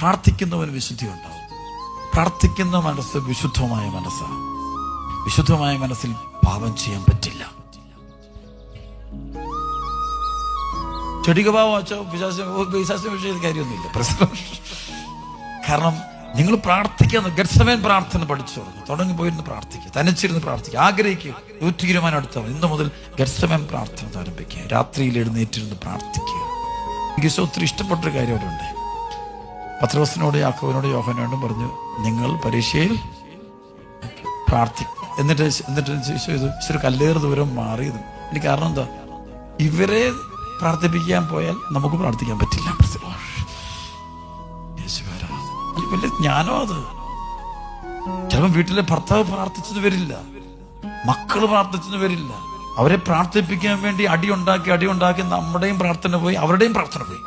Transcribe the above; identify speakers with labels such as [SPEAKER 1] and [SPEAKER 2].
[SPEAKER 1] പ്രാർത്ഥിക്കുന്നവന് വിശുദ്ധി ഉണ്ടാവും. പ്രാർത്ഥിക്കുന്ന മനസ്സ് വിശുദ്ധമായ മനസ്സാണ്. വിശുദ്ധമായ മനസ്സിൽ പാപം ചെയ്യാൻ പറ്റില്ല. ചെടിക പാവം വെച്ചോ വിശ്വാസം വിഷയ കാര്യമൊന്നുമില്ല. കാരണം നിങ്ങൾ പ്രാർത്ഥിക്കുക, ഗത്സമേൻ പ്രാർത്ഥന പഠിച്ചു തുടങ്ങി പോയിരുന്ന് പ്രാർത്ഥിക്കുക, തനിച്ചിരുന്ന് പ്രാർത്ഥിക്കുക, ആഗ്രഹിക്കുക. 100 തീരുമാനം എടുത്താൽ ഇന്ന് മുതൽ ഗത്സമേൻ പ്രാർത്ഥന ആരംഭിക്കുക. രാത്രിയിൽ എഴുന്നേറ്റിരുന്ന് പ്രാർത്ഥിക്കുക. എനിക്ക് ഒത്തിരി ഇഷ്ടപ്പെട്ടൊരു കാര്യം അവരുണ്ട്. പത്രോസിനോട് യാക്കോബിനോട് യോഹന്നാനോടും പറഞ്ഞു, നിങ്ങൾ പരീക്ഷയിൽ പ്രാർത്ഥിക്കും. എന്നിട്ട് ഇച്ചിരി കല്ലേറ് ദൂരം മാറിയത്. എനിക്ക് കാരണം എന്താ, ഇവരെ പ്രാർത്ഥിപ്പിക്കാൻ പോയാൽ നമുക്ക് പ്രാർത്ഥിക്കാൻ പറ്റില്ല. വലിയ ജ്ഞാനോ അത്. ചിലപ്പോൾ വീട്ടിലെ ഭർത്താവ് പ്രാർത്ഥിച്ചെന്ന് വരില്ല, മക്കള് പ്രാർത്ഥിച്ചെന്ന് വരില്ല. അവരെ പ്രാർത്ഥിപ്പിക്കാൻ വേണ്ടി അടി ഉണ്ടാക്കി നമ്മുടെയും പ്രാർത്ഥന പോയി, അവരുടെയും പ്രാർത്ഥന പോയി.